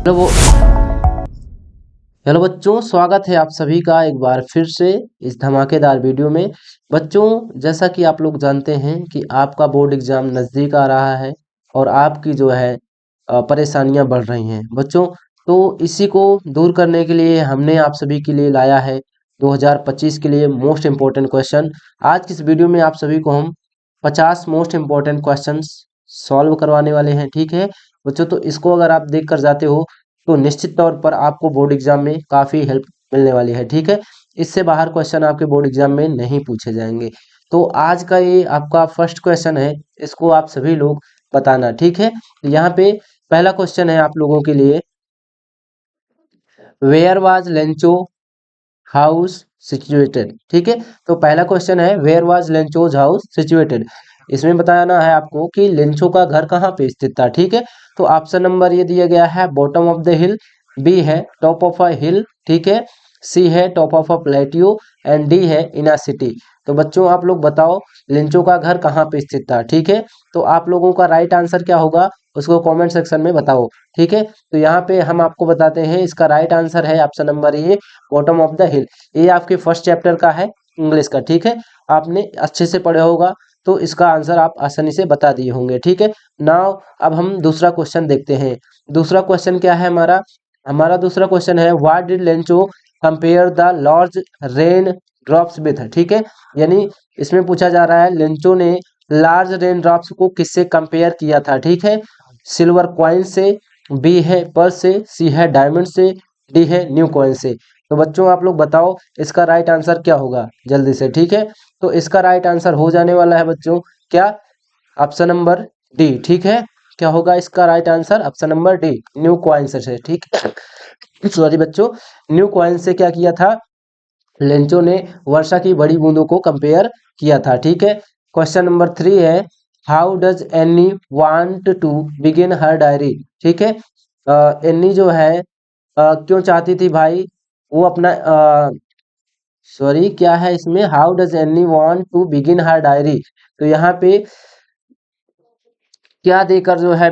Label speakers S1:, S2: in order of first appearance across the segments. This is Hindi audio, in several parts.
S1: हेलो वो हेलो बच्चों, स्वागत है आप सभी का एक बार फिर से इस धमाकेदार वीडियो में। बच्चों, जैसा कि आप लोग जानते हैं कि आपका बोर्ड एग्जाम नज़दीक आ रहा है और आपकी जो है परेशानियां बढ़ रही हैं बच्चों। तो इसी को दूर करने के लिए हमने आप सभी के लिए लाया है 2025 के लिए मोस्ट इम्पोर्टेंट क्वेश्चन। आज की इस वीडियो में आप सभी को हम 50 मोस्ट इम्पोर्टेंट क्वेश्चन सॉल्व करवाने वाले हैं। ठीक है बच्चों, तो इसको अगर आप देख कर जाते हो तो निश्चित तौर पर आपको बोर्ड एग्जाम में काफ़ी हेल्प मिलने वाली है। ठीक है, इससे बाहर क्वेश्चन आपके बोर्ड एग्जाम में नहीं पूछे जाएंगे। तो आज का ये आपका फर्स्ट क्वेश्चन है, इसको आप सभी लोग बताना। ठीक है, यहाँ पे पहला क्वेश्चन है आप लोगों के लिए, where was Lencho house situated. ठीक है, तो पहला क्वेश्चन है where was Lencho's house situated. इसमें बताना है आपको कि लेंचो का घर कहाँ पे स्थित था। ठीक है, तो ऑप्शन नंबर ये दिया गया है bottom of the hill, B है टॉप ऑफ अ हिल, ठीक है, सी है top of a plateau and D है इन अ सिटी। तो बच्चों आप लोग बताओ लेंचो का घर कहाँ पे स्थित था। ठीक है, तो आप लोगों का राइट आंसर क्या होगा उसको कमेंट सेक्शन में बताओ। ठीक है, तो यहाँ पे हम आपको बताते हैं, इसका राइट आंसर है option number A bottom of the हिल। ये आपके फर्स्ट चैप्टर का है इंग्लिश का। ठीक है, आपने अच्छे से पढ़ा होगा तो इसका आंसर आप आसानी से बता दिए होंगे। ठीक है, नाउ अब हम दूसरा क्वेश्चन देखते हैं। दूसरा क्वेश्चन क्या है हमारा हमारा दूसरा क्वेश्चन है what did Lencho compare the large rain drops with. ठीक है, यानी इसमें पूछा जा रहा है लेंचो ने लार्ज रेन ड्रॉप्स को किससे कंपेयर किया था। ठीक है, सिल्वर कॉइन से, बी है पर्ल से, सी है डायमंड से, डी है न्यू कॉइन से। तो बच्चों आप लोग बताओ इसका राइट आंसर क्या होगा जल्दी से। ठीक है, तो इसका राइट आंसर हो जाने वाला है बच्चों क्या, ऑप्शन नंबर डी। ठीक है, क्या होगा इसका right answer, option number D new coin से। ठीक है सॉरी बच्चों, न्यू कॉइन से क्या किया था लेंचो ने, वर्षा की बड़ी बूंदों को कंपेयर किया था। ठीक है, क्वेश्चन नंबर 3 है how does Annie want to begin her diary. ठीक है, एनी जो है क्यों चाहती थी भाई वो अपना सॉरी क्या है इसमें, how does Annie want to begin her diary. तो यहाँ पे क्या देकर जो है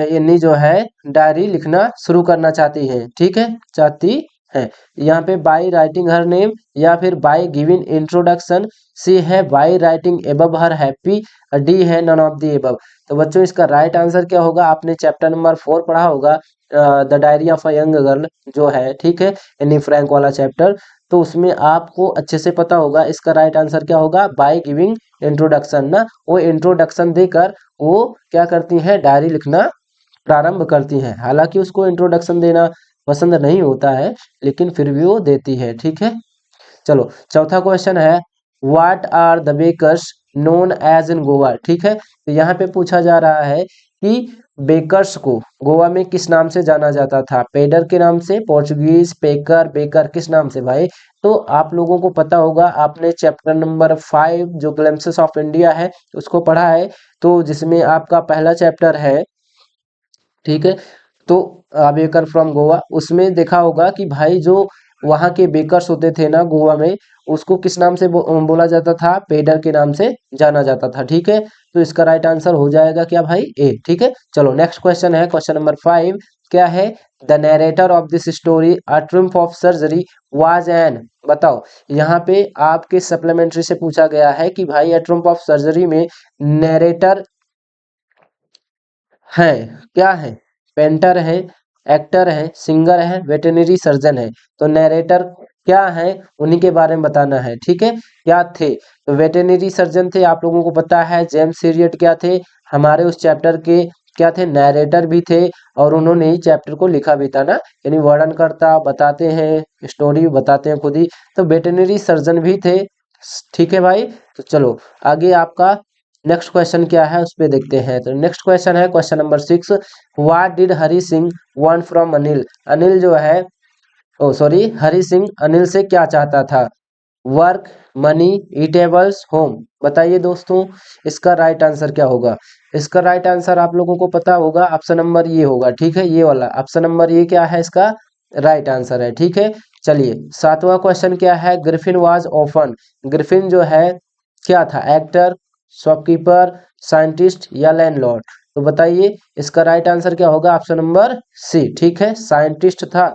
S1: एनी जो है डायरी लिखना शुरू करना चाहती है। ठीक है, चाहती है, यहाँ पे बाय राइटिंग हर नेम या फिर बाय गिविंग इंट्रोडक्शन, सी है by writing above her happy, D है नन ऑफ द एबव। तो बच्चों इसका राइट आंसर क्या होगा, आपने चैप्टर नंबर 4 पढ़ा होगा the diary of a young girl जो है। ठीक है, एनी फ्रैंक वाला चैप्टर, तो उसमें आपको अच्छे से पता होगा इसका राइट आंसर क्या होगा, बाय गिविंग इंट्रोडक्शन ना, वो इंट्रोडक्शन देकर वो क्या करती हैं डायरी लिखना प्रारंभ करती हैं। हालांकि उसको इंट्रोडक्शन देना पसंद नहीं होता है लेकिन फिर भी वो देती है। ठीक है, चलो चौथा क्वेश्चन है what are the bakers known as in Goa. ठीक है, तो यहाँ पे पूछा जा रहा है कि बेकर्स को गोवा में किस नाम से जाना जाता था, पेडर के नाम से, पोर्चुगीज, पेकर, बेकर, किस नाम से भाई। तो आप लोगों को पता होगा, आपने चैप्टर नंबर 5 जो ग्लिम्पसेस ऑफ इंडिया है उसको पढ़ा है, तो जिसमें आपका पहला चैप्टर है। ठीक है, तो बेकर फ्रॉम गोवा, उसमें देखा होगा कि भाई जो वहाँ के बेकर्स होते थे ना गोवा में, उसको किस नाम से बोला जाता था, पेडर के नाम से जाना जाता था। ठीक है, तो इसका राइट आंसर हो जाएगा क्या भाई, ए। ठीक है, चलो नेक्स्ट क्वेश्चन है, क्वेश्चन नंबर 5 क्या है, the narrator of this story a triumph of surgery was an. बताओ, यहाँ पे आपके सप्लीमेंट्री से पूछा गया है कि भाई अ ट्रिम्फ ऑफ सर्जरी में नरेटर है क्या है, पेंटर है, एक्टर है, सिंगर है, वेटरनरी सर्जन है। तो नरेटर क्या है उन्हीं के बारे में बताना है। ठीक है, क्या थे, तो वेटरनरी सर्जन थे, आप लोगों को पता है। जेम्स सीरियट क्या थे, हमारे उस चैप्टर के क्या थे, नरेटर भी थे, और उन्होंने ही चैप्टर को लिखा भी था ना, यानी वर्णन करता बताते हैं, स्टोरी बताते हैं खुद ही, तो वेटरनरी सर्जन भी थे। ठीक है भाई, तो चलो आगे आपका नेक्स्ट क्वेश्चन क्या है उस पर देखते हैं। तो नेक्स्ट क्वेश्चन है question number 6, what did Hari Singh want from Anil. Anil जो है, ओ सॉरी, हरि सिंह अनिल से क्या चाहता था, वर्क, मनी, ईटेबल्स, होम। बताइए दोस्तों इसका राइट आंसर क्या होगा। इसका राइट आंसर आप लोगों को पता होगा, ऑप्शन नंबर ये होगा। ठीक है, ये वाला ऑप्शन नंबर ये क्या है इसका राइट आंसर है। ठीक है, चलिए सातवां क्वेश्चन क्या है, ग्रिफिन वाज ऑफन। ग्रिफिन जो है क्या था, एक्टर, शॉपकीपर, साइंटिस्ट या लैंडलॉर्ड। तो बताइए इसका राइट आंसर क्या होगा, ऑप्शन नंबर सी। ठीक है, साइंटिस्ट था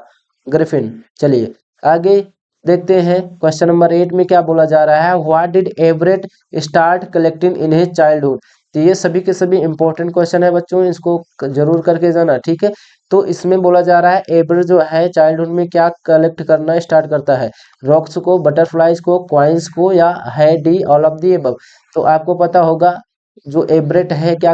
S1: ग्रिफिन। चलिए आगे देखते हैं, क्वेश्चन नंबर 8 में क्या बोला जा रहा है, what did Everett start collecting in his childhood. तो ये सभी के सभी इंपॉर्टेंट क्वेश्चन है बच्चों, इसको जरूर करके जाना। ठीक है, तो इसमें बोला जा रहा है एवरेट जो है चाइल्डहुड में क्या कलेक्ट करना स्टार्ट करता है, रॉक्स को, बटरफ्लाइज को, क्वाइंस को, या है D all of the above. तो आपको पता होगा जो एवरेट है क्या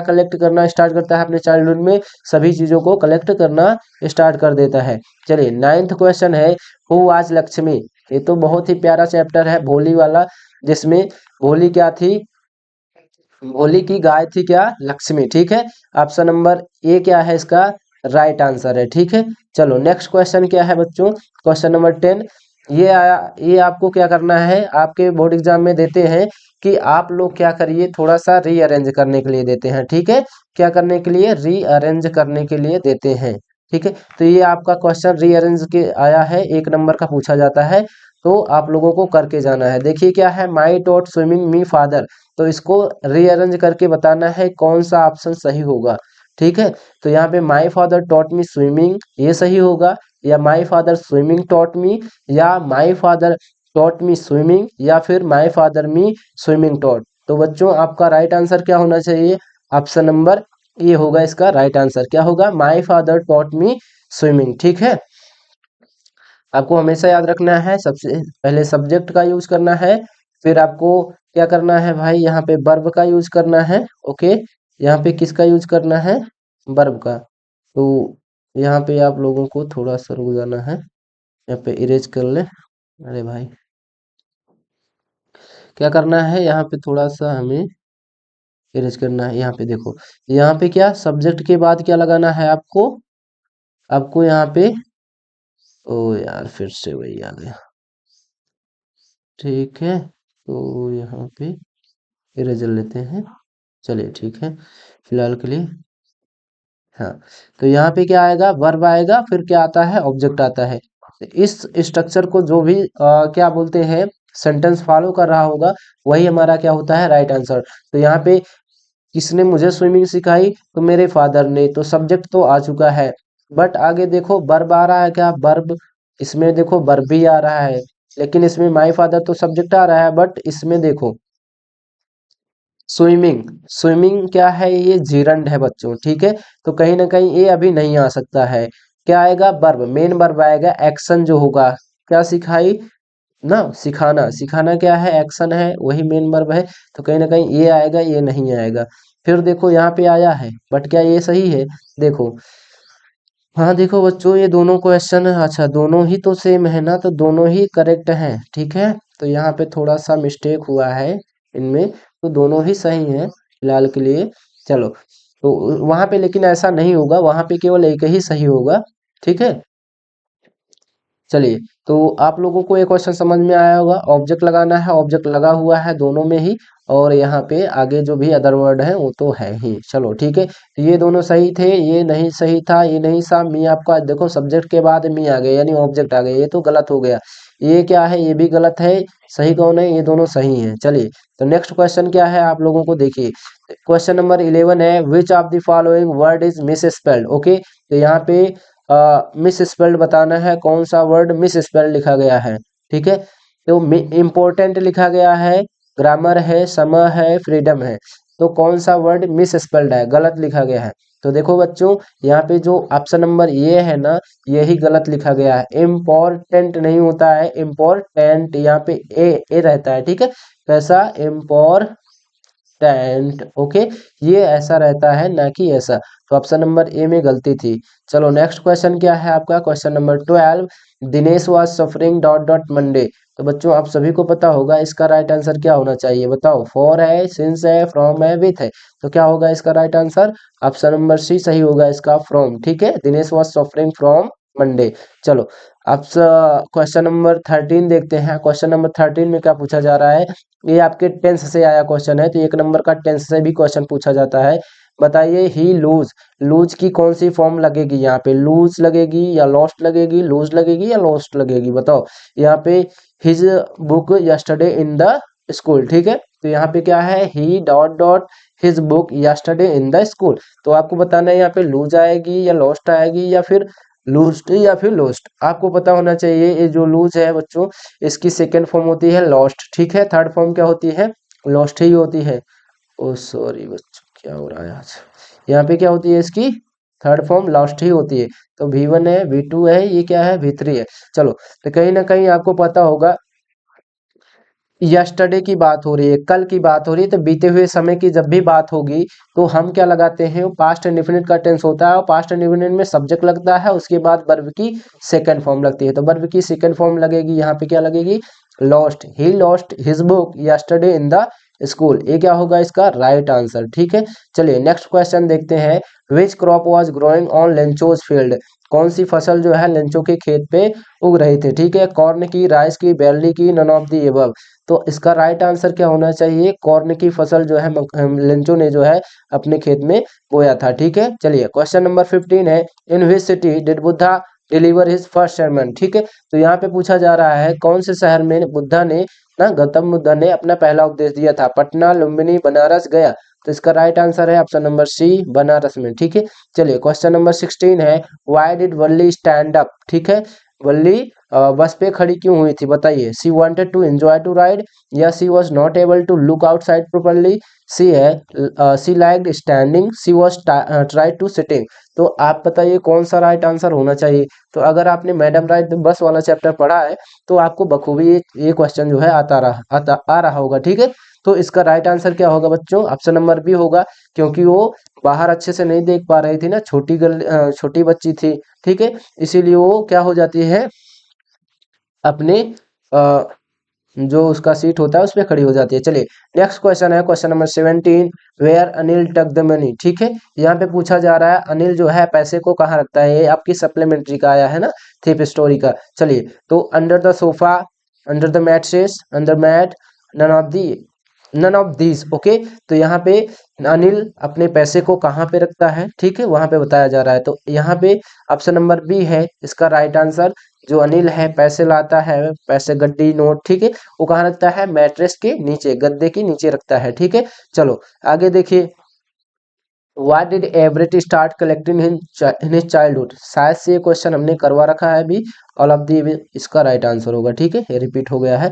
S1: कलेक्ट करना स्टार्ट करता है अपने चाइल्डहुड में, सभी चीजों को कलेक्ट करना स्टार्ट कर देता है। चलिए 9th क्वेश्चन है, हु वाज लक्ष्मी। ये तो बहुत ही प्यारा चैप्टर है भोली वाला, जिसमें भोली क्या थी, भोली की गाय थी क्या, लक्ष्मी। ठीक है, ऑप्शन नंबर ए क्या है इसका राइट आंसर है। ठीक है, चलो नेक्स्ट क्वेश्चन क्या है बच्चों, क्वेश्चन नंबर 10। ये आया, ये आपको क्या करना है, आपके बोर्ड एग्जाम में देते हैं कि आप लोग क्या करिए, थोड़ा सा रीअरेंज करने के लिए देते हैं। ठीक है, क्या करने के लिए, रीअरेंज करने के लिए देते हैं। ठीक है, तो ये आपका क्वेश्चन रीअरेंज के आया है, 1 नंबर का पूछा जाता है, तो आप लोगों को करके जाना है। देखिए क्या है, माई टॉट स्विमिंग मी फादर, तो इसको रीअरेंज करके बताना है कौन सा ऑप्शन सही होगा। ठीक है, तो यहाँ पे my father taught me swimming ये सही होगा, या my father swimming taught me, या my father taught me swimming, या फिर my father me swimming taught. तो बच्चों आपका राइट आंसर क्या होना चाहिए, ऑप्शन नंबर ये होगा इसका राइट आंसर। क्या होगा, माई फादर टॉट मी स्विमिंग। ठीक है, आपको हमेशा याद रखना है सबसे पहले सब्जेक्ट का यूज करना है, फिर आपको क्या करना है भाई, यहाँ पे वर्ब का यूज करना है। ओके, यहाँ पे किसका यूज करना है, वर्ब का। तो यहाँ पे आप लोगों को थोड़ा सा रुक जाना है, यहाँ पे इरेज कर ले। अरे भाई क्या करना है, यहाँ पे थोड़ा सा हमें इरेज करना है। यहाँ पे देखो, यहाँ पे क्या सब्जेक्ट के बाद क्या लगाना है आपको, आपको यहाँ पे, ओ यार फिर से वही आ गया। ठीक है, तो यहाँ पे इरेजर लेते हैं। चलिए ठीक है, फिलहाल के लिए। हाँ, तो यहाँ पे क्या आएगा, वर्ब आएगा, फिर क्या आता है, ऑब्जेक्ट आता है। इस स्ट्रक्चर को जो भी क्या बोलते हैं, सेंटेंस फॉलो कर रहा होगा, वही हमारा क्या होता है, राइट आंसर। तो यहाँ पे किसने मुझे स्विमिंग सिखाई, तो मेरे फादर ने, तो सब्जेक्ट तो आ चुका है। बट आगे देखो वर्ब आ रहा है क्या, वर्ब, इसमें देखो वर्ब भी आ रहा है, लेकिन इसमें माई फादर तो सब्जेक्ट आ रहा है, बट इसमें देखो स्विमिंग, स्विमिंग क्या है, ये जीरंड है बच्चों। ठीक है, तो कहीं ना कहीं ये अभी नहीं आ सकता है। क्या आएगा, वर्ब, मेन वर्ब आएगा, एक्शन जो होगा, क्या सिखाई ना, सिखाना, सिखाना क्या है, एक्शन है, वही मेन वर्ब है। तो कहीं ना कहीं ये आएगा, ये नहीं आएगा। फिर देखो यहाँ पे आया है, बट क्या ये सही है, देखो, हाँ देखो बच्चों ये दोनों क्वेश्चन, अच्छा दोनों ही तो सेम है ना, तो दोनों ही करेक्ट हैं। ठीक है, तो यहाँ पे थोड़ा सा मिस्टेक हुआ है इनमें, तो दोनों ही सही हैं फिलहाल के लिए। चलो, तो वहां पे लेकिन ऐसा नहीं होगा, वहां पे केवल एक ही सही होगा। ठीक है, चलिए, तो आप लोगों को ये क्वेश्चन समझ में आया होगा, ऑब्जेक्ट लगाना है, ऑब्जेक्ट लगा हुआ है दोनों में ही, और यहाँ पे आगे जो भी अदर वर्ड है वो तो है ही। चलो ठीक है, तो ये दोनों सही थे, ये नहीं सही था, ये नहीं सा मी, आपका देखो सब्जेक्ट के बाद मी आ गया, यानी ऑब्जेक्ट आ गया, ये तो गलत हो गया। ये क्या है, ये भी गलत है, सही कौन है, ये दोनों सही है। चलिए, तो नेक्स्ट क्वेश्चन क्या है आप लोगों को देखिए, क्वेश्चन नंबर 11 है, which of the following word is miss spelled. Okay, तो यहाँ पे मिस स्पेल्ड बताना है, कौन सा वर्ड मिस स्पेल्ड लिखा गया है। ठीक है, तो इम्पोर्टेंट लिखा गया है, ग्रामर है, समय है, फ्रीडम है, तो कौन सा वर्ड मिस स्पेल्ड है, गलत लिखा गया है। तो देखो बच्चों, यहाँ पे जो ऑप्शन नंबर ये है ना, यही गलत लिखा गया है, इम्पोर्टेंट नहीं होता है, इम्पोर्टेंट, यहाँ पे ए रहता है। ठीक है, कैसा, इम्पोर्टेंट, ओके, ये ऐसा रहता है ना कि ऐसा, तो ऑप्शन नंबर ए में गलती थी। चलो नेक्स्ट क्वेश्चन क्या है आपका, question number 12, Dinesh was suffering dot dot Monday. तो बच्चों आप सभी को पता होगा इसका राइट आंसर क्या होना चाहिए, बताओ, फॉर है, सिंस है, फ्रॉम है, विथ है, तो क्या होगा इसका right answer, option number C सही होगा इसका, फ्रॉम। ठीक है, Dinesh was suffering from Monday. चलो, अब क्वेश्चन नंबर 13 देखते हैं, क्वेश्चन नंबर 13 में क्या पूछा जा रहा है, ये आपके टेंस से आया क्वेश्चन है, तो 1 नंबर का टेंस से भी क्वेश्चन पूछा जाता है। बताइए, ही लूज, लूज की कौन सी फॉर्म लगेगी, यहाँ पे लूज लगेगी या लॉस्ट लगेगी, लूज लगेगी या लॉस्ट लगेगी, बताओ। यहाँ पे his book yesterday in the school. ठीक है, तो यहाँ पे क्या है, he dot dot his book yesterday in the school. तो आपको बताना है यहाँ पे लूज आएगी या लॉस्ट आएगी या फिर लूस्ट या फिर लोस्ट। आपको पता होना चाहिए ये जो लूज है बच्चों इसकी सेकेंड फॉर्म होती है लॉस्ट, ठीक है। थर्ड फॉर्म क्या होती है, लॉस्ट ही होती है। ओ सॉरी बच्चों, क्या हो रहा है आज, यहाँ पे क्या होती है इसकी थर्ड फॉर्म लॉस्ट ही होती है। तो V1 है, V2 है, ये क्या है V3 है। चलो, तो कहीं ना कहीं आपको पता होगा यस्टरडे की बात हो रही है, कल की बात हो रही है, तो बीते हुए समय की जब भी बात होगी तो हम क्या लगाते हैं, वो पास्ट इंडेफिनिट का टेंस होता है और पास्ट इंडेफिनिट में सब्जेक्ट लगता है, उसके बाद वर्ब की सेकंड फॉर्म लगती है। तो वर्ब की सेकंड फॉर्म लगेगी, यहाँ पे क्या लगेगी, lost, he lost his book yesterday in the school. ये क्या होगा इसका राइट आंसर, ठीक है। चलिए नेक्स्ट क्वेश्चन देखते हैं, which crop was growing on Lencho's field. कौन सी फसल जो है लेंचो के खेत पे उग रही थी, ठीक है। कॉर्न की, राइस की, बैर्ली की, नन ऑफ दी एबव। तो इसका राइट आंसर क्या होना चाहिए, कॉर्न की फसल जो है लेंचो ने जो है अपने खेत में बोया था, ठीक है। चलिए क्वेश्चन नंबर 15 है, in which city did Buddha deliver his first sermon, ठीक है। तो यहाँ पे पूछा जा रहा है कौन से शहर में बुद्धा ने ना गौतम बुद्ध ने अपना पहला उपदेश दिया था, पटना, लुम्बिनी, बनारस, गया। तो इसका राइट आंसर है ऑप्शन नंबर सी, बनारस में, ठीक है। चलिए क्वेश्चन नंबर 16 है, why did Valli stand up, ठीक है। वल्ली बस पे खड़ी क्यों हुई थी बताइए, she wanted to enjoy to ride, या she was not able to look outside properly, she है she liked standing, she was try to sitting. तो आप बताइए कौन सा राइट आंसर होना चाहिए। तो अगर आपने मैडम राइट बस वाला चैप्टर पढ़ा है तो आपको बखूबी ये क्वेश्चन जो है आ रहा होगा, ठीक है। तो इसका राइट आंसर क्या होगा बच्चों, ऑप्शन नंबर बी होगा, क्योंकि वो बाहर अच्छे से नहीं देख पा रही थी ना, छोटी बच्ची थी, ठीक है। इसीलिए वो क्या हो जाती है, अपने अ, जो उसका सीट होता है उस पर खड़ी हो जाती है। चलिए नेक्स्ट क्वेश्चन है क्वेश्चन नंबर 17, वेयर अनिल टक द मनी, ठीक है। यहाँ पे पूछा जा रहा है अनिल जो है पैसे को कहाँ रखता है, ये आपकी सप्लीमेंट्री का आया है ना, थीप स्टोरी का। चलिए तो under the sofa, under the mattress, under mat, none of the none of these, okay. तो यहाँ पे अनिल अपने पैसे को कहाँ पे रखता है, ठीक है, वहां पे बताया जा रहा है। तो यहाँ पे ऑप्शन नंबर बी है इसका राइट आंसर। जो अनिल है पैसे लाता है, पैसे गड्डी नोट, ठीक है, वो कहाँ रखता है, मैट्रेस के नीचे, गद्दे के नीचे रखता है, ठीक है। चलो आगे देखिए, what did Everett start collecting in his childhood. शायद से ये क्वेश्चन हमने करवा रखा है अभी, ऑल ऑफ दी इसका राइट आंसर होगा, ठीक है, ये रिपीट हो गया है,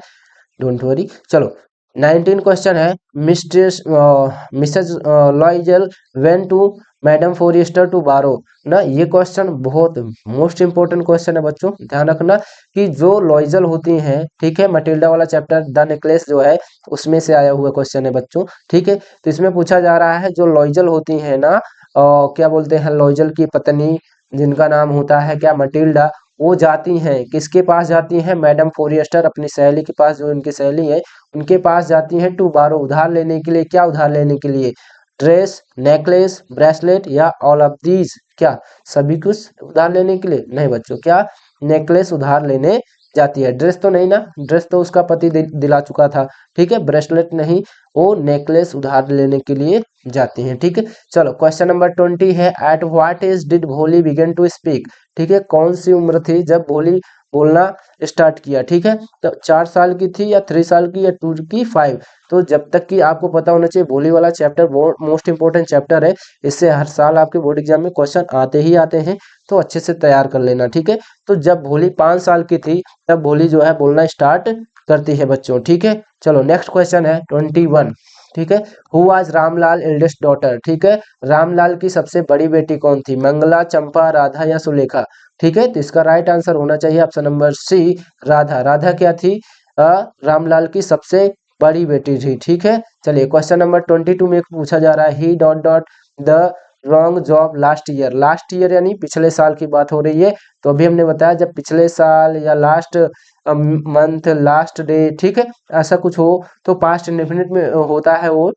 S1: डोंट वरी। चलो 19 क्वेश्चन है, mistress Mrs Loisel went to madam Forestier to borrow ना। ये क्वेश्चन बहुत मोस्ट इंपोर्टेंट क्वेश्चन है बच्चों, ध्यान रखना कि जो लॉयजल होती हैं, ठीक है, मटिल्डा वाला चैप्टर द नेकलेस जो है उसमें से आया हुआ क्वेश्चन है बच्चों, ठीक है। तो इसमें पूछा जा रहा है जो लॉयजल होती है ना, क्या बोलते हैं, लॉयजल की पत्नी जिनका नाम होता है क्या, मटिल्डा, वो जाती हैं किसके पास जाती हैं, मैडम फोरिस्टर अपनी सहेली के पास, जो उनकी सहेली है उनके पास जाती हैं टू बारो उधार लेने के लिए। क्या उधार लेने के लिए, ड्रेस, नेकलेस, ब्रेसलेट, या ऑल ऑफ दीज, क्या सभी कुछ उधार लेने के लिए, नहीं बच्चों, क्या नेकलेस उधार लेने जाती है, ड्रेस तो नहीं ना, ड्रेस तो उसका पति दिला चुका था, ठीक है, ब्रेसलेट नहीं, वो नेकलेस उधार लेने के लिए जाती हैं, ठीक है। चलो क्वेश्चन नंबर 20 है, एट व्हाट एज डिड भोली बिगन टू स्पीक, ठीक है, कौन सी उम्र थी जब भोली बोलना स्टार्ट किया, ठीक है। तो 4 साल की थी या 3 साल की या 2 की 5। तो जब तक कि आपको पता होना चाहिए, भोली वाला चैप्टर मोस्ट इंपोर्टेंट चैप्टर है, इससे हर साल आपके बोर्ड एग्जाम में क्वेश्चन आते ही आते हैं, तो अच्छे से तैयार कर लेना, ठीक है। तो जब भोली 5 साल की थी तब भोली जो है बोलना स्टार्ट करती है बच्चों, ठीक है। चलो नेक्स्ट क्वेश्चन है 21, ठीक है, who was Ramlal eldest daughter, ठीक है, रामलाल की सबसे बड़ी बेटी कौन थी, मंगला, चंपा, राधा या सुलेखा, ठीक है। तो इसका राइट आंसर होना चाहिए option number C, Radha. Radha क्या थी, रामलाल की सबसे बड़ी बेटी थी, ठीक है। चलिए क्वेश्चन नंबर 22 में पूछा जा रहा है, he dot dot the wrong job last year, last year यानी पिछले साल की बात हो रही है। तो अभी हमने बताया जब पिछले साल या लास्ट मंथ, लास्ट डे, ठीक है, ऐसा कुछ हो तो पास्ट इंडेफिनिट में होता है वो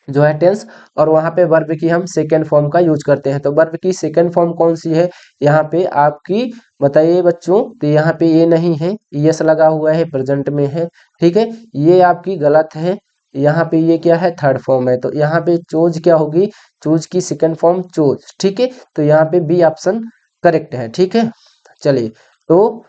S1: जो है टेंस, और वहां पे वर्ब की हम सेकेंड फॉर्म का यूज करते हैं। तो वर्ब की सेकेंड फॉर्म कौन सी है यहाँ पे आपकी, बताइए बच्चों। तो यहाँ पे ये नहीं है, यस लगा हुआ है, प्रेजेंट में है, ठीक है, ये आपकी गलत है। यहाँ पे ये क्या है, थर्ड फॉर्म है। तो यहाँ पे चोज क्या होगी, चूज की सेकेंड फॉर्म चोज, ठीक है। तो यहाँ पे बी ऑप्शन करेक्ट है, ठीक है। चलिए तो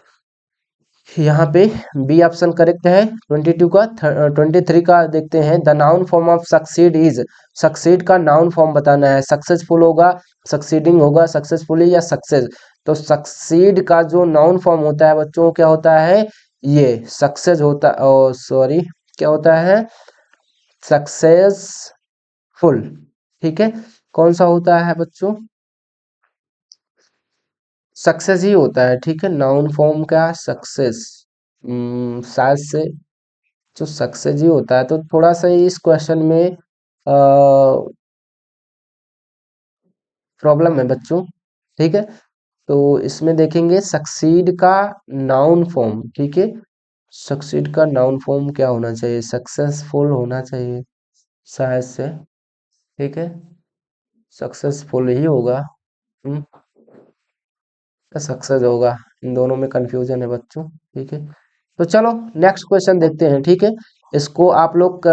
S1: यहाँ पे बी ऑप्शन करेक्ट है। 22 का 23 का देखते हैं। The noun form of succeed is, succeed का नाउन फॉर्म बताना है। सक्सेसफुल होगा, सक्सीडिंग होगा, सक्सेसफुली या सक्सेस। तो सक्सीड का जो नाउन फॉर्म होता है बच्चों क्या होता है, ये सक्सेस होता, ओ सॉरी क्या होता है, सक्सेसफुल। ठीक है, कौन सा होता है बच्चों, सक्सेस ही होता है। ठीक है, नाउन फॉर्म का सक्सेस, शायद से जो सक्सेस ही होता है। तो थोड़ा सा इस क्वेश्चन में प्रॉब्लम है बच्चों। ठीक है, तो इसमें देखेंगे सक्सीड का नाउन फॉर्म। ठीक है, सक्सीड का नाउन फॉर्म क्या होना चाहिए, सक्सेसफुल होना चाहिए शायद से। ठीक है, सक्सेसफुल ही होगा। हम्म, सक्सेस होगा, इन दोनों में कंफ्यूजन है बच्चों। ठीक है, तो चलो नेक्स्ट क्वेश्चन देखते हैं। ठीक है, इसको आप लोग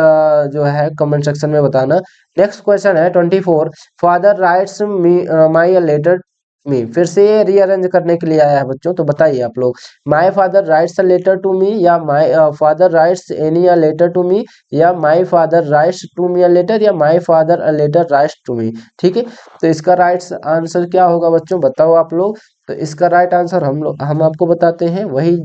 S1: जो है कमेंट सेक्शन में बताना। नेक्स्ट क्वेश्चन है 24। Father writes me my letter me, फिर से ये रीअरेंज करने के लिए आया है बच्चों। तो बताइए आप लोग, my father writes a letter to me, या my father writes any a letter to me, या my father writes to me a letter, या my father a letter writes to me. ठीक है, तो इसका राइट्स आंसर क्या होगा बच्चों, बताओ आप लोग। तो इसका राइट आंसर हम आपको बताते हैं, वही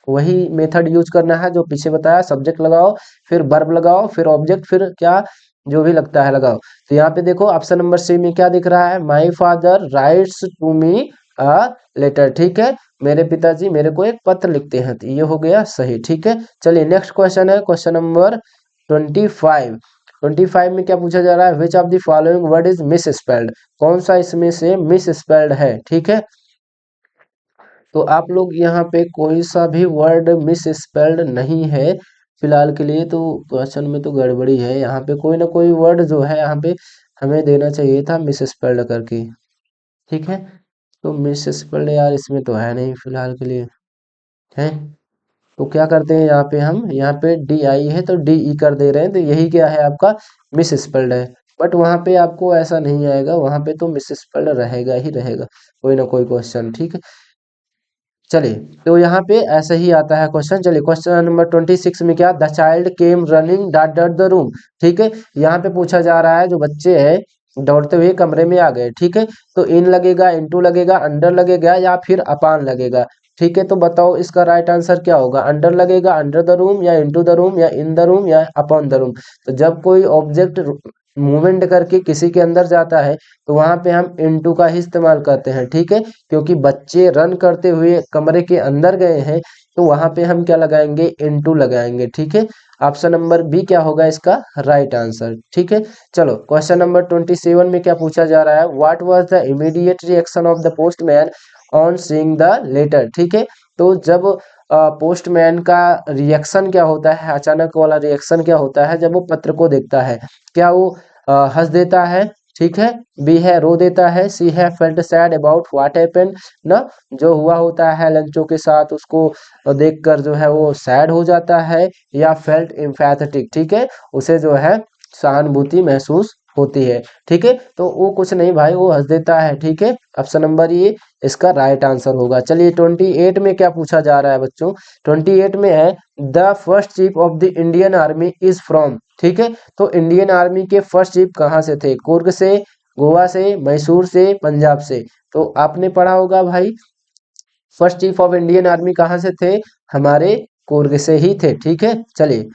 S1: वही मेथड यूज करना है जो पीछे बताया। सब्जेक्ट लगाओ, फिर वर्ब लगाओ, फिर ऑब्जेक्ट, फिर क्या जो भी लगता है लगाओ। तो यहाँ पे देखो ऑप्शन नंबर सी में क्या दिख रहा है, my father writes to me a letter. ठीक है, मेरे पिताजी मेरे को एक पत्र लिखते हैं। तो ये हो गया सही। ठीक है, चलिए नेक्स्ट क्वेश्चन है क्वेश्चन नंबर 25। 25 में क्या पूछा जा रहा है, which of the following word is miss spelled, कौन सा इसमें से मिस स्पेल्ड है। ठीक है, तो आप लोग यहाँ पे कोई सा भी वर्ड मिस स्पेल्ड नहीं है फिलहाल के लिए। तो क्वेश्चन में तो गड़बड़ी है, यहाँ पे कोई ना कोई वर्ड जो है यहाँ पे हमें देना चाहिए था मिस स्पेल्ड करके। ठीक है, तो मिस स्पेल्ड यार इसमें तो है नहीं फिलहाल के लिए, है। तो क्या करते हैं यहाँ पे, हम यहाँ पे डी आई है तो डी ई कर दे रहे हैं। तो यही क्या है आपका मिस स्पेल्ड है। बट वहाँ पे आपको ऐसा नहीं आएगा, वहाँ पे तो मिस स्पेल्ड रहेगा ही रहेगा कोई ना कोई क्वेश्चन। ठीक है, चलिए तो यहाँ पे ऐसे ही आता है क्वेश्चन। चलिए क्वेश्चन नंबर 26 में क्या, the child came running dot dot the room. ठीक है, यहाँ पे पूछा जा रहा है जो बच्चे हैं दौड़ते हुए कमरे में आ गए। ठीक है, तो इन लगेगा, इनटू लगेगा, अंडर लगेगा, या फिर अपान लगेगा। ठीक है, तो बताओ इसका राइट आंसर क्या होगा, अंडर लगेगा, अंडर द रूम, या इनटू द रूम, या इन द रूम, या अपॉन द रूम। तो जब कोई ऑब्जेक्ट मूवमेंट करके किसी के अंदर जाता है तो वहां पे हम इनटू का ही इस्तेमाल करते हैं। ठीक है, क्योंकि बच्चे रन करते हुए कमरे के अंदर गए हैं तो वहां पे हम क्या लगाएंगे, इनटू लगाएंगे। ठीक है, ऑप्शन नंबर बी क्या होगा इसका राइट आंसर। ठीक है, चलो क्वेश्चन नंबर 27 में क्या पूछा जा रहा है, what was the immediate reaction of the postman on seeing the letter. ठीक है, तो जब पोस्टमैन का रिएक्शन क्या होता है, अचानक वाला रिएक्शन क्या होता है जब वो पत्र को देखता है, क्या वो हंस देता है। ठीक है, बी है रो देता है, सी है felt sad about what happened ना, जो हुआ होता है लंचों के साथ उसको देखकर जो है वो सैड हो जाता है, या फेल्ट एम्पैथेटिक। ठीक है, उसे जो है सहानुभूति महसूस होती है। ठीक है, तो वो कुछ नहीं भाई, वो हंस देता है। ठीक है, ऑप्शन नंबर ये इसका राइट आंसर होगा। चलिए 28 में क्या पूछा जा रहा है बच्चों, 28 में है the first chief of the Indian army is from. ठीक है, तो इंडियन आर्मी के फर्स्ट चीफ कहाँ से थे, कुर्ग से, गोवा से, मैसूर से, पंजाब से। तो आपने पढ़ा होगा भाई, first chief of Indian army कहाँ से थे, हमारे कुर्ग से ही थे। ठीक है, चलिए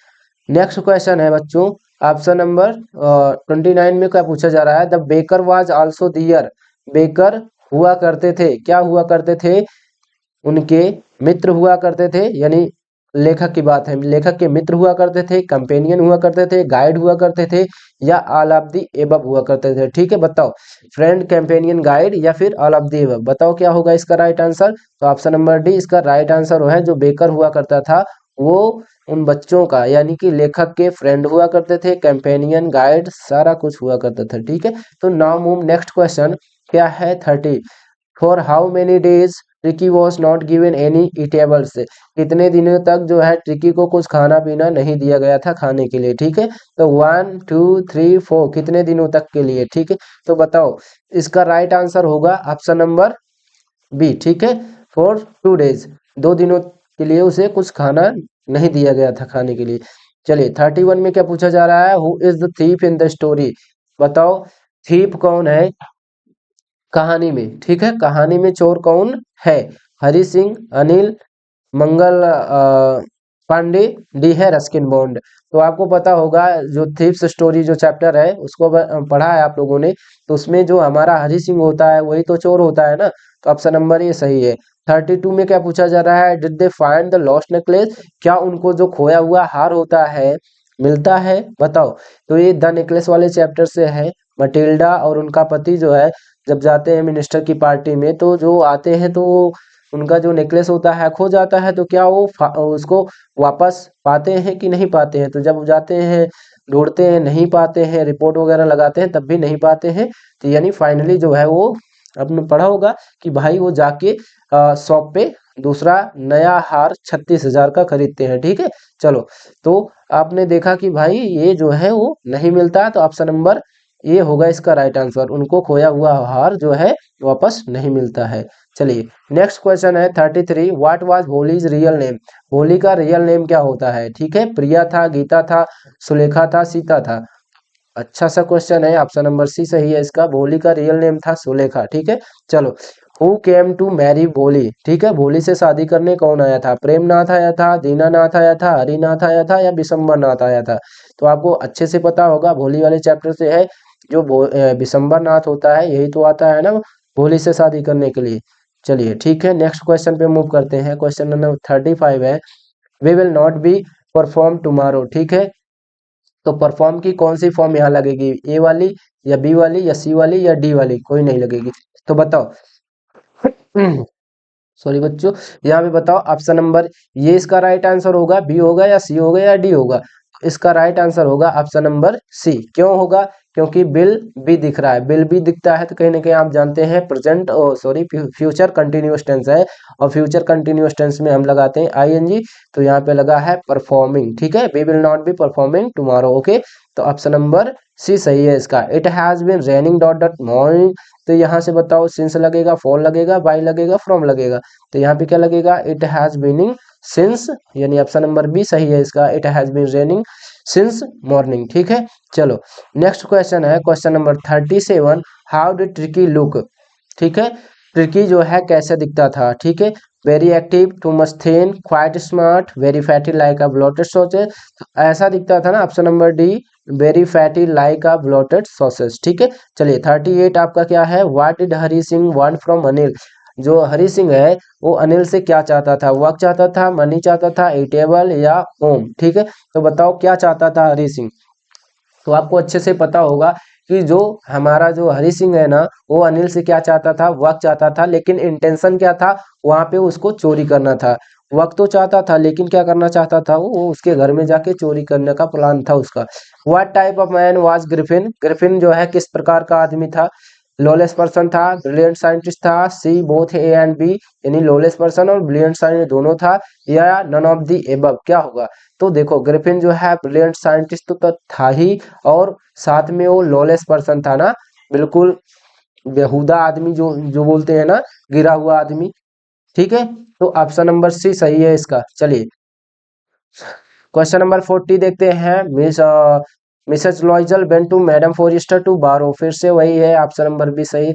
S1: नेक्स्ट क्वेश्चन है बच्चों, ऑप्शन नंबर 29 में क्या पूछा जा रहा है, the baker was also there, baker हुआ करते थे, क्या हुआ करते थे, उनके मित्र हुआ करते थे। यानी लेखक की बात है, लेखक के मित्र हुआ करते थे, कंपेनियन हुआ करते थे, गाइड हुआ करते थे, या ऑल ऑफ दी एबव हुआ करते थे। ठीक है, बताओ फ्रेंड, कंपेनियन, गाइड, या फिर ऑल ऑफ दी एबव। बताओ क्या होगा इसका राइट आंसर। तो ऑप्शन नंबर डी इसका राइट आंसर है, जो बेकर हुआ करता था वो उन बच्चों का यानी कि लेखक के फ्रेंड हुआ करते थे, कंपेनियन, गाइड, सारा कुछ हुआ करता था। ठीक है, तो नाउ मूव नेक्स्ट क्वेश्चन क्या है 30। For how many days tricky was not given any eatables, कितने दिनों तक जो है ट्रिकी को कुछ खाना पीना नहीं दिया गया था खाने के लिए। ठीक है, तो 1 2 3 4 कितने दिनों तक के लिए। ठीक है, तो बताओ इसका राइट आंसर होगा ऑप्शन नंबर बी। ठीक है, फॉर 2 डेज, 2 दिनों के लिए उसे कुछ खाना नहीं दिया गया था खाने के लिए। चलिए 31 में क्या पूछा जा रहा है, who is the thief in the story. बताओ थीफ कौन है कहानी में, ठीक है, कहानी में चोर कौन है। हरी सिंह, अनिल, मंगल पांडे, डी है रस्किन बॉन्ड। तो आपको पता होगा जो थीप्स स्टोरी जो चैप्टर है उसको पढ़ा है आप लोगों ने, तो उसमें जो हमारा हरी सिंह होता है वही तो चोर होता है ना, तो ऑप्शन नंबर ये सही है। 32 में क्या पूछा जा रहा है, did they find the lost necklace, क्या उनको जो खोया हुआ हार होता है मिलता है, बताओ। तो ये द नेकलेस वाले चैप्टर से है। मटिल्डा और उनका पति जो है जब जाते हैं मिनिस्टर की पार्टी में, तो जो आते हैं तो उनका जो नेकलेस होता है खो जाता है, तो क्या वो उसको वापस पाते हैं कि नहीं पाते हैं। तो जब जाते हैं ढूंढते हैं नहीं पाते हैं, रिपोर्ट वगैरह लगाते हैं तब भी नहीं पाते हैं, तो यानी फाइनली जो है वो आपने पढ़ा होगा कि भाई वो जाके शॉप पे दूसरा नया हार 36,000 का खरीदते हैं, ठीक है। चलो तो आपने देखा कि भाई ये जो है वो नहीं मिलता है, तो ऑप्शन नंबर ये होगा इसका राइट आंसर, उनको खोया हुआ हार जो है वापस नहीं मिलता है। चलिए नेक्स्ट क्वेश्चन है 33, what was Holis real name. Holi का रियल नेम क्या होता है, ठीक है, प्रिया था, गीता था, सुलेखा था, सीता था। अच्छा सा क्वेश्चन है, ऑप्शन नंबर सी सही है इसका, भोली का रियल नेम था सुलेखा, ठीक है। चलो हु केम टू मैरी भोली, ठीक है, भोली से शादी करने कौन आया था, प्रेमनाथ आया था, दीनानाथ आया था, हरिनाथ आया था या बिशंबर नाथ आया था। तो आपको अच्छे से पता होगा भोली वाले चैप्टर से है, जो बिशंबर नाथ होता है यही तो आता है ना भोली से शादी करने के लिए। चलिए ठीक है नेक्स्ट क्वेश्चन पे मूव करते हैं, क्वेश्चन नंबर 35 है, we will not be perform tomorrow, ठीक है। तो परफॉर्म की कौन सी फॉर्म यहाँ लगेगी, ए वाली या बी वाली या सी वाली या डी वाली, कोई नहीं लगेगी। तो बताओ सॉरी बच्चों, यहाँ पे बताओ ऑप्शन नंबर, ये इसका राइट आंसर होगा, बी होगा या सी होगा या डी होगा। इसका राइट आंसर होगा ऑप्शन नंबर सी। क्यों होगा, क्योंकि बिल भी दिख रहा है, बिल भी दिखता है तो कहीं ना कहीं आप जानते हैं present sorry future continuous tense है, और फ्यूचर कंटिन्यूअस टेंस में हम लगाते हैं आईएनजी, तो यहाँ पे लगा है परफॉर्मिंग, ठीक है, we will not be performing tomorrow, okay. तो ऑप्शन नंबर सी सही है इसका। It has been raining dot dot morning, तो यहाँ से बताओ सिंस लगेगा, फॉर लगेगा, बाय लगेगा, फ्रॉम लगेगा। तो यहाँ पे क्या लगेगा, इट हैज बीनिंग सिंस, यानी ऑप्शन नंबर बी सही है इसका, it has been raining since morning, ठीक है। चलो नेक्स्ट क्वेश्चन है question number 37, how did Tricky look, ठीक है, ट्रिकी जो है कैसे दिखता था, ठीक है, very active, too much thin, quite smart, very fatty like अ ब्लोटेड सॉसेज। ऐसा दिखता था ना option number D, very fatty like अ ब्लोटेड सॉसेज, ठीक है। चलिए 38 आपका क्या है, what did Hari Singh want from Anil. जो हरी सिंह है वो अनिल से क्या चाहता था, वर्क चाहता था, मनी चाहता था, ईटेबल या होम, ठीक है। तो बताओ क्या चाहता था हरी सिंह। तो आपको अच्छे से पता होगा कि जो हमारा जो हरी सिंह है ना वो अनिल से क्या चाहता था, वर्क चाहता था, लेकिन इंटेंशन क्या था वहां पे उसको चोरी करना था। वर्क तो चाहता था लेकिन क्या करना चाहता था वो उसके घर में जाके चोरी करने का प्लान था उसका। What type of man was Griffin, Griffin जो है किस प्रकार का आदमी था, लॉलेस पर्सन था, ब्रिलियंट साइंटिस्ट था, C both A and B, यानी लॉलेस पर्सन और ब्रिलियंट साइंटिस्ट दोनों था, या नन ऑफ दी एबव, क्या होगा। तो देखो ग्रिफिन जो है ब्रिलियंट साइंटिस्ट तो था ही, और साथ में वो लॉलेस पर्सन था ना, बिल्कुल बेहुदा आदमी जो जो बोलते हैं ना, गिरा हुआ आदमी, ठीक है। तो ऑप्शन नंबर सी सही है इसका। चलिए क्वेश्चन नंबर 40 देखते हैं, Mrs Loisel went to madam Forestier to borrow, फिर से वही है, ऑप्शन नंबर बी सही।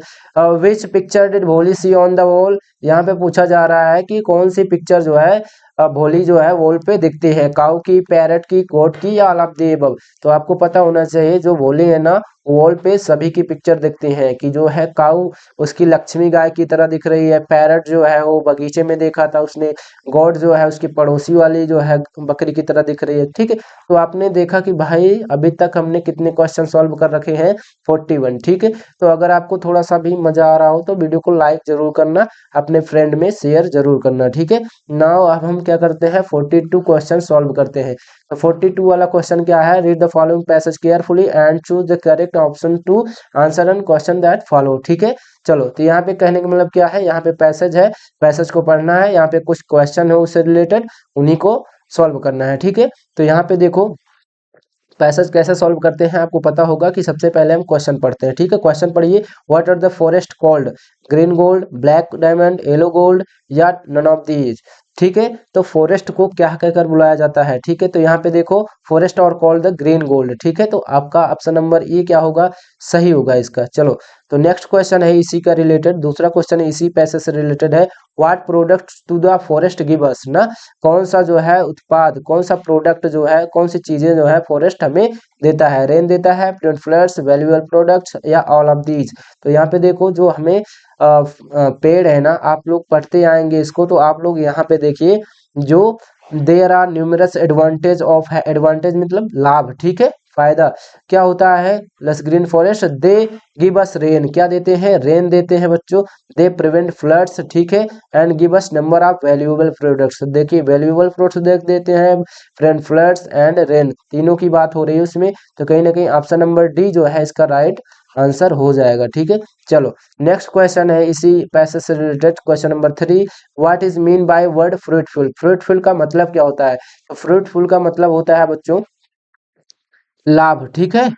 S1: विच पिक्चर डिड भोली सी ऑन द वॉल, यहाँ पे पूछा जा रहा है कि कौन सी पिक्चर जो है भोली जो है वॉल पे दिखती है, काऊ की, पैरट की, कोट की या ऑल ऑफ द अबव। तो आपको पता होना चाहिए जो भोली है ना वॉल पे सभी की पिक्चर दिखती है, कि जो है काऊ उसकी लक्ष्मी गाय की तरह दिख रही है, पैरट जो है वो बगीचे में देखा था उसने, गॉड जो है उसकी पड़ोसी वाली जो है बकरी की तरह दिख रही है, ठीक है। तो आपने देखा कि भाई अभी तक हमने कितने क्वेश्चन सॉल्व कर रखे हैं, 41, ठीक है। तो अगर आपको थोड़ा सा भी मजा आ रहा हो तो वीडियो को लाइक जरूर करना, अपने फ्रेंड में शेयर जरूर करना, ठीक है। नाउ अब हम क्या करते हैं 42 क्वेश्चन सॉल्व करते हैं। तो 42 वाला क्वेश्चन क्या है, read the following passage carefully and choose the correct option to answer an question that follow, ठीक है। चलो तो यहाँ पे कहने का मतलब क्या है, यहाँ पे पैसेज है, पैसेज को पढ़ना है, यहाँ पे कुछ क्वेश्चन है उससे रिलेटेड, उन्हीं को सॉल्व करना है, ठीक है। तो यहाँ पे देखो पैसेज कैसे सॉल्व करते हैं आपको पता होगा कि सबसे पहले हम क्वेश्चन पढ़ते हैं, ठीक है। क्वेश्चन पढ़िए, what are the forest called, green gold, black diamond, yellow gold या नन ऑफ दीज। ठीक है। तो फॉरेस्ट को क्या कहकर बुलाया जाता है, ठीक है। तो यहाँ पे देखो फॉरेस्ट और कॉल्ड द ग्रीन गोल्ड, ठीक है। तो आपका ऑप्शन नंबर ए क्या होगा, सही होगा इसका। चलो तो नेक्स्ट क्वेश्चन है इसी का रिलेटेड, दूसरा क्वेश्चन इसी पैसे से रिलेटेड है। What product to the forest give us, ना कौन सा जो है उत्पाद, कौन सा प्रोडक्ट जो है, कौन सी चीजें जो है फॉरेस्ट हमें देता है, रेन देता है, प्लांट फ्लड्स, वैल्यूएबल प्रोडक्ट्स, या ऑल ऑफ दीज। तो यहाँ पे देखो जो हमें पेड़ है ना, आप लोग पढ़ते आएंगे इसको, तो आप लोग यहाँ पे देखिए जो there are numerous advantage of है, एडवांटेज मतलब लाभ, ठीक है, फायदा क्या होता है lush green forest, they give us rain, क्या देते हैं, रेन देते हैं बच्चों, दे प्रिवेंट फ्लड्स, ठीक है, and give us number of valuable products, देखिए वैल्यूएबल प्रोडक्ट्स देख देते हैं, फ्रेंड फ्लड्स एंड रेन, तीनों की बात हो रही है उसमें। तो कहीं ना कहीं ऑप्शन नंबर डी जो है इसका राइट आंसर हो जाएगा, ठीक है। चलो नेक्स्ट क्वेश्चन है इसी पैसेज से related, question number 3। What is mean by word fruitful, fruitful का मतलब क्या होता है, तो फ्रूटफुल का मतलब होता है बच्चों लाभ, ठीक है।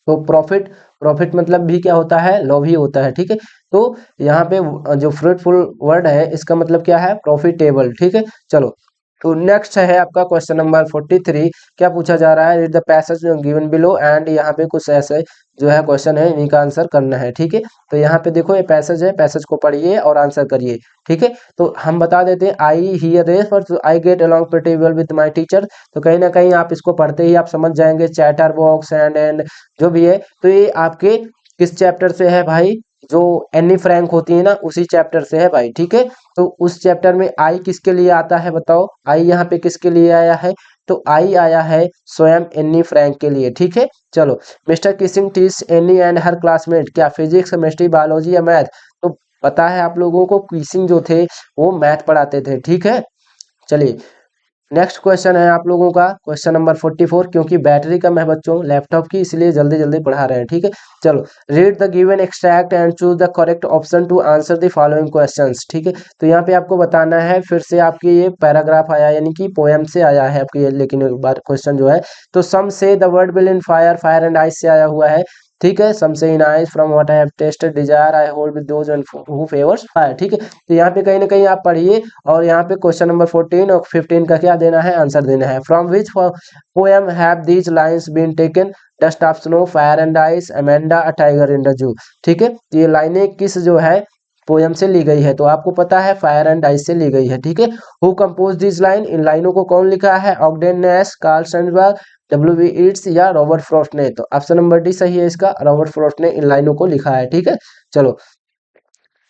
S1: तो प्रॉफिट, प्रॉफिट मतलब भी क्या होता है, लोभी होता है, ठीक है। तो यहाँ पे जो फ्रूटफुल वर्ड है इसका मतलब क्या है, प्रॉफिटेबल, ठीक है। चलो तो नेक्स्ट है आपका क्वेश्चन नंबर 43। क्या पूछा जा रहा है, read the passage given below, and यहाँ पे कुछ ऐसे जो है क्वेश्चन है इन्हीं का आंसर करना है, ठीक है। तो यहाँ पे देखो ये पैसेज है, पैसेज को पढ़िए और आंसर करिए, ठीक है। तो हम बता देते हैं, आई हियर रेस और I get along pretty well with my teacher, तो कहीं ना कहीं आप इसको पढ़ते ही आप समझ जाएंगे, चैटर बॉक्स एंड जो भी है। तो ये आपके किस चैप्टर से है भाई, जो एनी फ्रैंक होती है ना उसी चैप्टर से है भाई, ठीक है। तो उस चैप्टर में आई किसके लिए आता है बताओ, आई यहाँ पे किसके लिए आया है, तो आई आया है स्वयं एनी फ्रैंक के लिए, ठीक है। चलो mister Keesing teach any and her classmate, क्या फिजिक्स केमिस्ट्री बायोलॉजी या मैथ, तो पता है आप लोगों को किसिंग जो थे वो मैथ पढ़ाते थे, ठीक है। चलिए नेक्स्ट क्वेश्चन है आप लोगों का क्वेश्चन नंबर 44, क्योंकि बैटरी कम है बच्चों लैपटॉप की इसलिए जल्दी जल्दी पढ़ा रहे हैं, ठीक है। चलो read the given extract and choose the correct option to answer the following questions, ठीक है। तो यहाँ पे आपको बताना है, फिर से आपकी ये पैराग्राफ आया यानी कि पोएम से आया है आपकी ये, लेकिन एक बार क्वेश्चन जो है, तो some say the world will in fire, fire and ice से आया हुआ है, ठीक है। Some say in ice from what I have tasted desire I hold with those who favours fire, ठीक है। तो यहाँ पे कहीं ना कहीं आप पढ़िए, और यहाँ पे क्वेश्चन नंबर 14 और 15 का क्या देना है, आंसर देना है। From which poem have these lines been taken, dust of snow, fire and ice, Amanda, a tiger in the zoo, ठीक है। तो ये लाइनें किस जो है पोयम से ली गई है, तो आपको पता है फायर एंड आइस से ली गई है, ठीक है। हु कंपोज दिस लाइन, इन लाइनों को कौन लिखा है, Ogden Nash, Carl Sandburg, W B Yeats या रॉबर्ट फ्रॉस्ट ने, तो ऑप्शन नंबर डी सही है इसका, रॉबर्ट फ्रॉस्ट ने इन लाइनों को लिखा है, ठीक है। चलो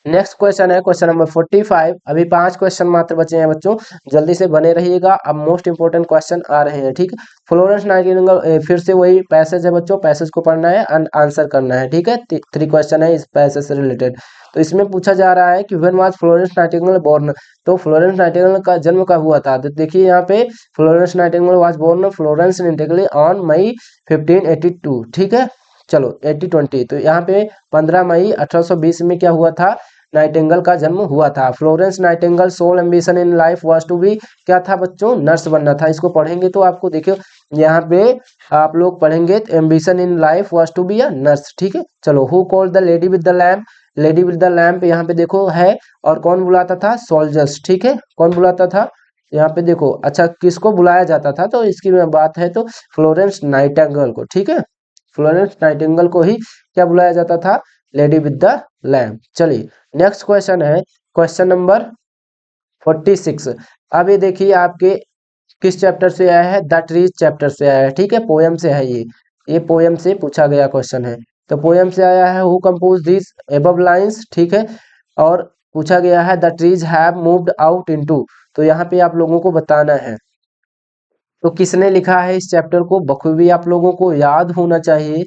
S1: नेक्स्ट क्वेश्चन है क्वेश्चन नंबर 45। अभी 5 क्वेश्चन मात्र बचे हैं बच्चों, जल्दी से बने रहिएगा, अब मोस्ट इंपोर्टेंट क्वेश्चन आ रहे हैं, ठीक है। फ्लोरेंस नाइटिंगेल, फिर से वही पैसेज है बच्चों, पैसेज को पढ़ना है एंड आंसर करना है, ठीक है। 3 क्वेश्चन है इस पैसेज से रिलेटेड। तो इसमें पूछा जा रहा है कि when was Florence Nightingale born, तो फ्लोरेंस नाइटिंगेल का जन्म कब हुआ था, तो देखिए यहाँ पे Florence Nightingale was born Florence Nightingale on May 1582, ठीक है। चलो 8020, तो यहाँ पे 15 मई 1820 में क्या हुआ था, नाइटिंगेल का जन्म हुआ था। Florence Nightingale sole ambition in life was to be, क्या था बच्चों, नर्स बनना था। इसको पढ़ेंगे तो आपको देखियो यहाँ पे आप लोग पढ़ेंगे ambition in life was to be a nurse, ठीक है। चलो who called the lady with the lamp, lady with the lamp यहाँ पे देखो है, और कौन बुलाता था, सोल्जर्स, ठीक है, कौन बुलाता था यहाँ पे देखो, अच्छा किसको बुलाया जाता था, तो इसकी बात है तो फ्लोरेंस नाइटिंगेल को, ठीक है, फ्लोरेंस नाइटिंगेल को ही क्या बुलाया जाता था, लेडी विद द लैम्प। चलिए नेक्स्ट क्वेश्चन है क्वेश्चन नंबर 46। अब ये देखिए आपके किस चैप्टर से आया है, द ट्रीज चैप्टर से आया है, ठीक है, पोयम से है ये पोयम से पूछा गया क्वेश्चन है। तो पोयम से आया है, who compose this above lines, ठीक है, और पूछा गया है the trees have moved out into, तो यहाँ पे आप लोगों को बताना है तो किसने लिखा है इस चैप्टर को, बखूबी आप लोगों को याद होना चाहिए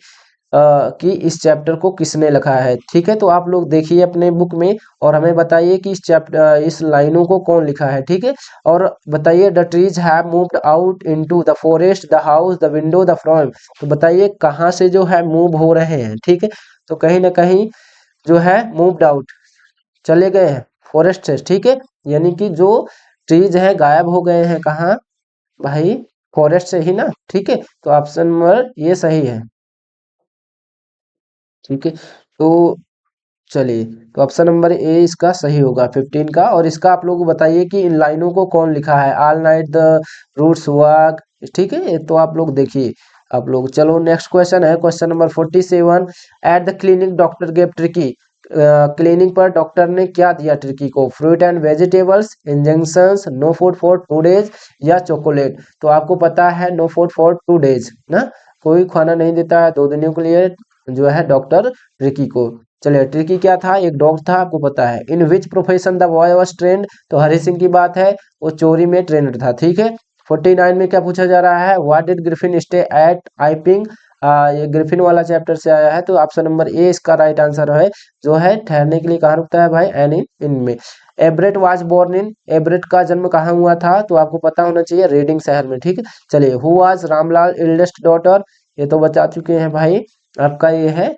S1: कि इस चैप्टर को किसने लिखा है, ठीक है। तो आप लोग देखिए अपने बुक में और हमें बताइए कि इस चैप्टर इस लाइनों को कौन लिखा है, ठीक है। और बताइए the trees have moved out into the forest, the house, the window, the from, तो बताइए कहाँ से जो है मूव हो रहे हैं, ठीक है। तो कहीं ना कहीं जो है मूव्ड आउट चले गए हैं फॉरेस्ट से, ठीक है, यानी कि जो ट्रीज है गायब हो गए हैं कहाँ भाई, फॉरेस्ट से ही ना, ठीक है। तो ऑप्शन नंबर ये सही है, ठीक है। तो चलिए, तो ऑप्शन नंबर ए इसका सही होगा 15 का। और इसका आप लोग बताइए कि इन लाइनों को कौन लिखा है, all night the roots work, ठीक है, तो आप लोग देखिए आप लोग। चलो नेक्स्ट क्वेश्चन है question number 47। At the clinic doctor gave Tricky, clinic पर डॉक्टर ने क्या दिया ट्रिकी को, fruit and vegetables, injections, no food for 2 days या चॉकलेट। तो आपको पता है नो फूड फॉर 2 डेज ना, कोई खाना नहीं देता है 2 दिनों के लिए जो है डॉक्टर ट्रिकी को। चलिए, ट्रिकी क्या था, एक डॉग था, आपको पता है। In which profession the boy was trained, तो हरी सिंह की बात है, वो चोरी में ट्रेंड था, ठीक है। 49 में क्या पूछा जा रहा है, what did Griffin stay at Iping, ये ग्रिफिन वाला चैप्टर से आया है, तो ऑप्शन नंबर ए इसका राइट आंसर है, जो है ठहरने के लिए कहाँ रुकता है भाई, एन इन में। एब्रेट वाज बोर्न इन, एब्रेट का जन्म कहाँ हुआ था, तो आपको पता होना चाहिए रेडिंग शहर में, ठीक है। चलिए, हु वाज रामलाल इल्डेस्ट डॉटर, ये तो बता चुके हैं भाई, आपका ये है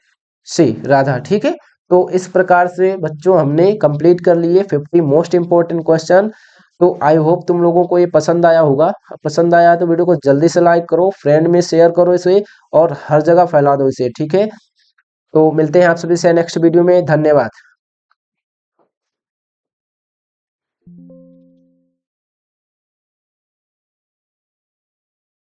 S1: सी राधा, ठीक है। तो इस प्रकार से बच्चों हमने कंप्लीट कर लिए 50 मोस्ट इंपॉर्टेंट क्वेश्चन। तो आई होप तुम लोगों को ये पसंद आया होगा। पसंद आया तो वीडियो को जल्दी से लाइक करो, फ्रेंड में शेयर करो इसे, और हर जगह फैला दो इसे, ठीक है। तो मिलते हैं आप सभी से नेक्स्ट वीडियो में, धन्यवाद।